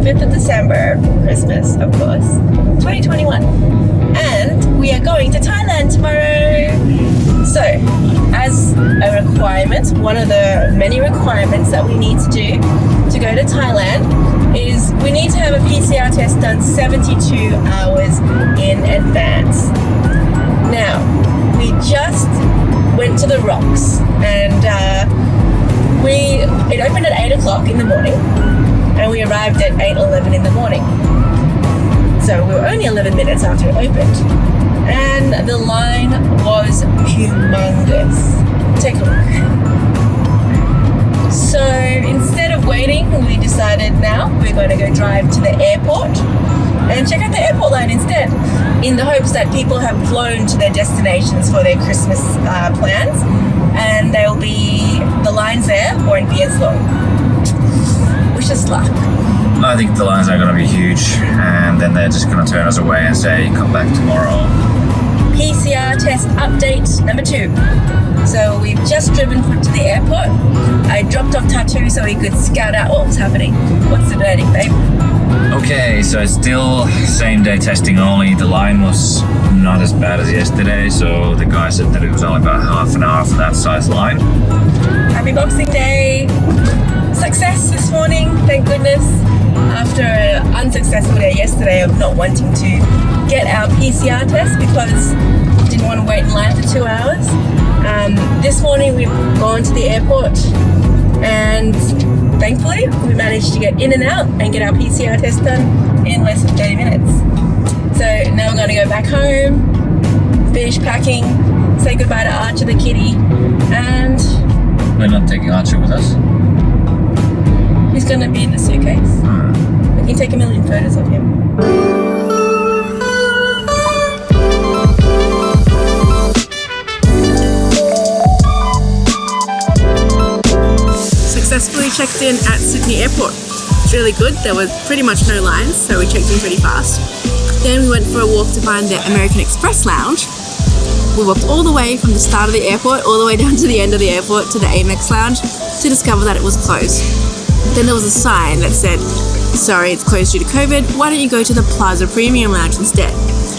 5th of December, Christmas, of course, 2021. And we are going to Thailand tomorrow. So, as a requirement, one of the many requirements that we need to do to go to Thailand is we need to have a PCR test done 72 hours in advance. Now, we just went to the Rocks and it opened at 8 o'clock in the morning and we arrived at 8:11 in the morning. So we were only 11 minutes after it opened. And the line was humongous. Take a look. So instead of waiting, we decided now we're going to go drive to the airport and check out the airport line instead, in the hopes that people have flown to their destinations for their Christmas plans, and the lines there won't be as long. Wish us luck. I think the lines are going to be huge, and then they're just going to turn us away and say, come back tomorrow. PCR test update number 2. So we've just driven to the airport. I dropped off Tattoo so he could scout out what was happening. What's the verdict, babe? Okay, so it's still same day testing only. The line was not as bad as yesterday, so the guy said that it was only about half an hour for that size line. Happy Boxing Day! Success this morning, thank goodness. After an unsuccessful day yesterday of not wanting to get our PCR test because we didn't want to wait in line for 2 hours. This morning we've gone to the airport and thankfully we managed to get in and out and get our PCR test done in less than 30 minutes. So now we're going to go back home, finish packing, say goodbye to Archer the kitty, and... We're not taking Archer with us? He's going to be in the suitcase. We can take a million photos of him. Successfully checked in at Sydney Airport. It's really good. There was pretty much no lines, so we checked in pretty fast. Then we went for a walk to find the American Express Lounge. We walked all the way from the start of the airport all the way down to the end of the airport to the Amex Lounge to discover that it was closed. Then there was a sign that said, sorry, it's closed due to COVID, why don't you go to the Plaza Premium Lounge instead?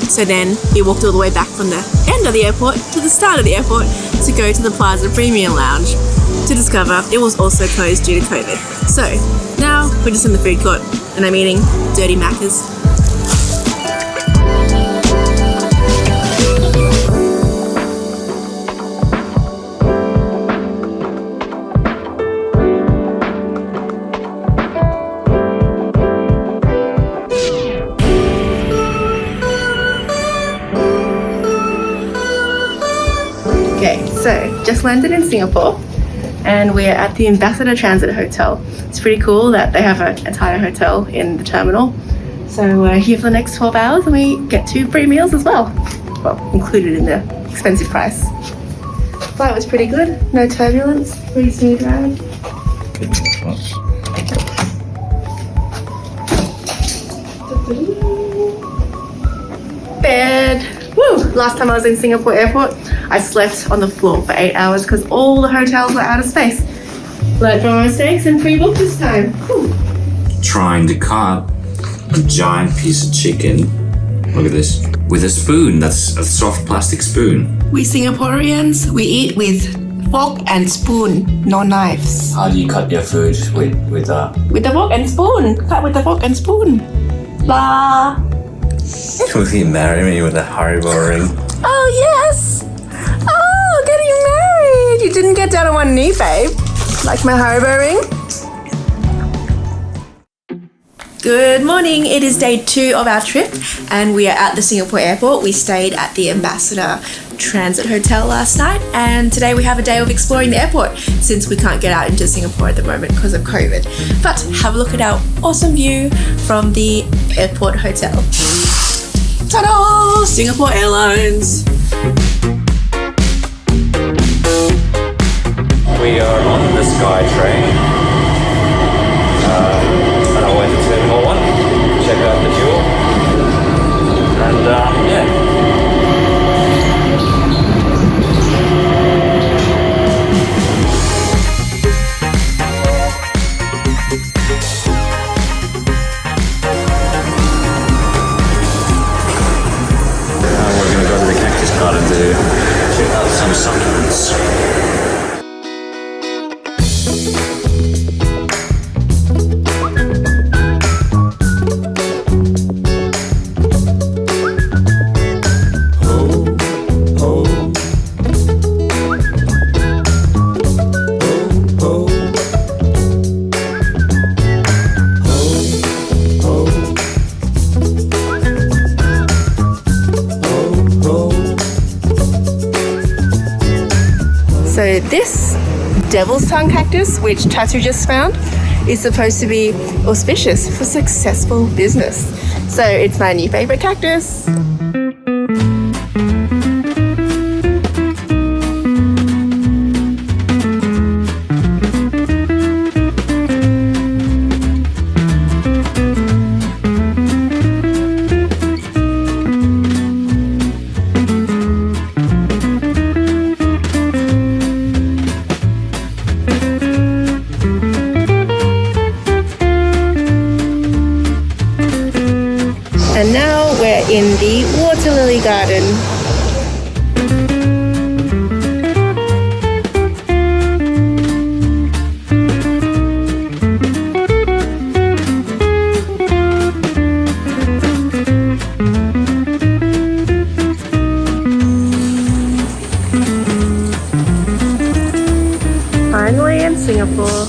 So then we walked all the way back from the end of the airport to the start of the airport to go to the Plaza Premium Lounge to discover it was also closed due to COVID. So now we're just in the food court and I'm eating dirty Maccas. Okay, so just landed in Singapore and we're at the Ambassador Transit Hotel. It's pretty cool that they have an entire hotel in the terminal. So we're here for the next 12 hours and we get 2 free meals as well. Well, included in the expensive price. Flight was pretty good, no turbulence, pretty smooth ride. Bed. Woo! Last time I was in Singapore airport, I slept on the floor for 8 hours because all the hotels were out of space. Learned from my mistakes and pre-booked this time. Whew. Trying to cut a giant piece of chicken. Look at this. With a spoon. That's a soft plastic spoon. We Singaporeans, we eat with fork and spoon, no knives. How do you cut your food with With the fork and spoon. Cut with the fork and spoon. Blah. Will you marry me with a Haribo ring? Oh, yes. Oh, getting married. You didn't get down on one knee, babe. Like my Haribo ring. Good morning. It is day 2 of our trip and we are at the Singapore airport. We stayed at the Ambassador Transit Hotel last night and today we have a day of exploring the airport since we can't get out into Singapore at the moment because of COVID. But have a look at our awesome view from the airport hotel. Ta-da! Singapore Airlines. We are on the SkyTrain. On our way to Terminal 1. Check out the jewel. And yeah. So this devil's tongue cactus, which Tatu just found, is supposed to be auspicious for successful business. So it's my new favorite cactus. And now we're in the water lily garden. Finally in Singapore.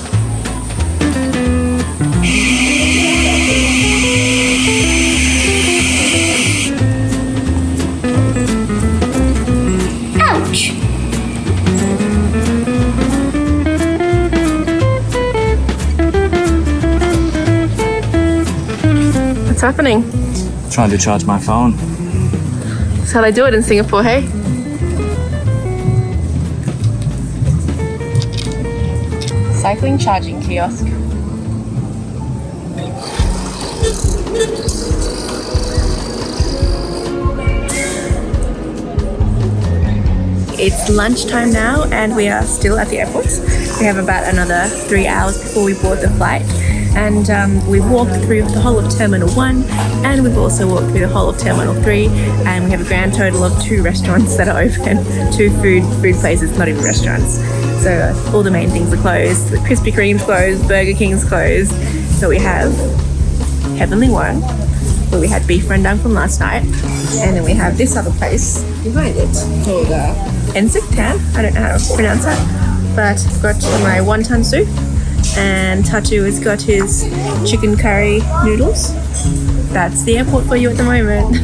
What's happening? Trying to charge my phone. That's how they do it in Singapore, hey? Cycling charging kiosk. It's lunchtime now and we are still at the airport. We have about another 3 hours before we board the flight. And we've walked through the whole of Terminal 1 and we've also walked through the whole of Terminal 3, and we have a grand total of 2 restaurants that are open, 2 food places, not even restaurants. So all the main things are closed. The Krispy Kreme's closed, Burger King's closed. So we have Heavenly One, where we had beef rendang from last night, and then we have this other place behind it called Ensik Tan. I don't know how to pronounce that, but I've got my wonton soup. And Tatu has got his chicken curry noodles. That's the airport for you at the moment.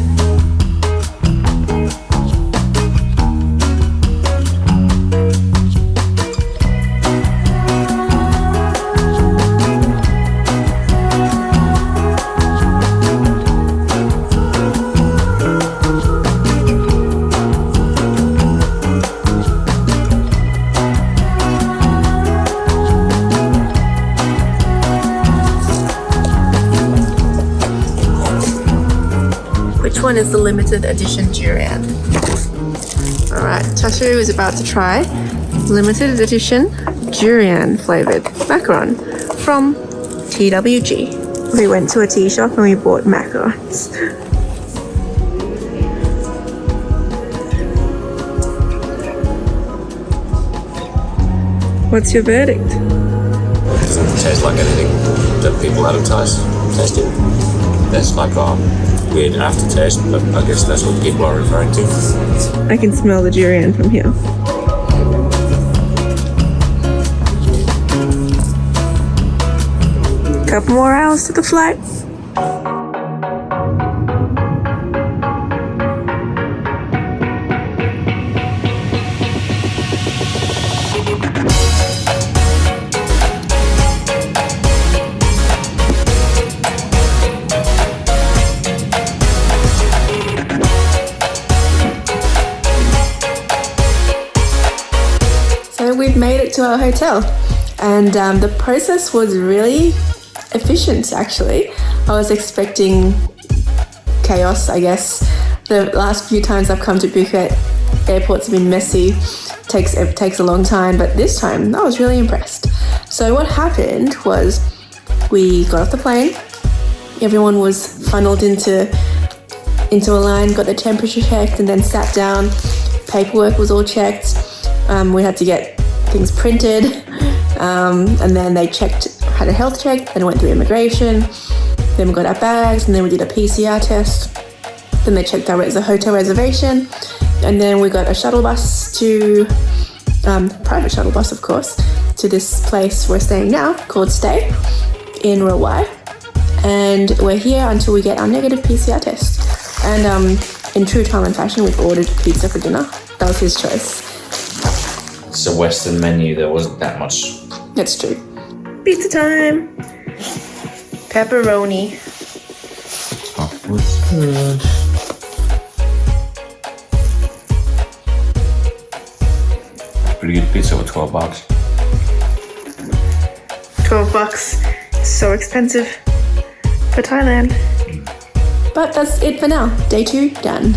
Which one is the limited edition durian? Alright, Tatu is about to try limited edition durian flavored macaron from TWG. We went to a tea shop and we bought macarons. What's your verdict? It doesn't taste like anything that people advertise tasting. There's like a weird aftertaste, but I guess that's what people are referring to. I can smell the durian from here. Couple more hours to the flight. We've made it to our hotel, and the process was really efficient actually. I was expecting chaos, I guess. The last few times I've come to Phuket, airports have been messy, it takes a long time, but this time I was really impressed. So what happened was we got off the plane, everyone was funneled into a line, got the temperature checked, and then sat down. Paperwork was all checked. We had to get things printed, and then they had a health check, then went through immigration, then we got our bags, and then we did a PCR test, then they checked our hotel reservation, and then we got a shuttle bus private shuttle bus of course, to this place we're staying now called Stay in Rawai, and we're here until we get our negative PCR test. And in true Thailand fashion, we've ordered pizza for dinner. That was his choice. it's a Western menu. There wasn't that much. That's true. Pizza time. Pepperoni. That was good. Pretty good pizza for $12. $12. So expensive for Thailand. But that's it for now. Day 2 done.